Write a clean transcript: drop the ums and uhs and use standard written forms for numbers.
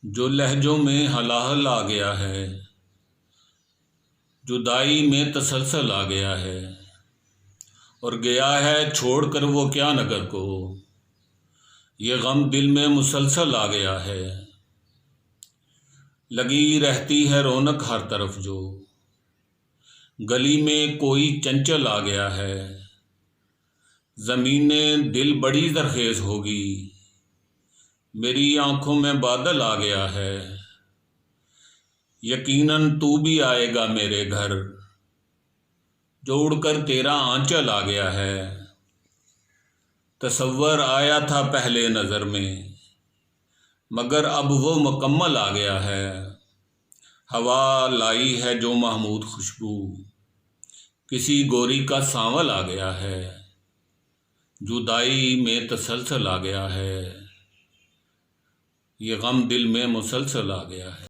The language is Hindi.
जो लहजों में हलाहल आ गया है, जुदाई में तसलसल आ गया है, और गया है छोड़कर वो क्या नगर को, ये गम दिल में मुसलसल आ गया है। लगी रहती है रौनक हर तरफ जो, गली में कोई चंचल आ गया है। ज़मीने दिल बड़ी ज़रखेज़ होगी, मेरी आंखों में बादल आ गया है। यकीनन तू भी आएगा मेरे घर, जो उड़कर तेरा आंचल आ गया है। तसव्वुर आया था पहले नज़र में, मगर अब वो मुकम्मल आ गया है। हवा लाई है जो महमूद खुशबू, किसी गोरी का सांवल आ गया है। जुदाई में तसलसल आ गया है, ये गम दिल में मुसलसल आ गया है।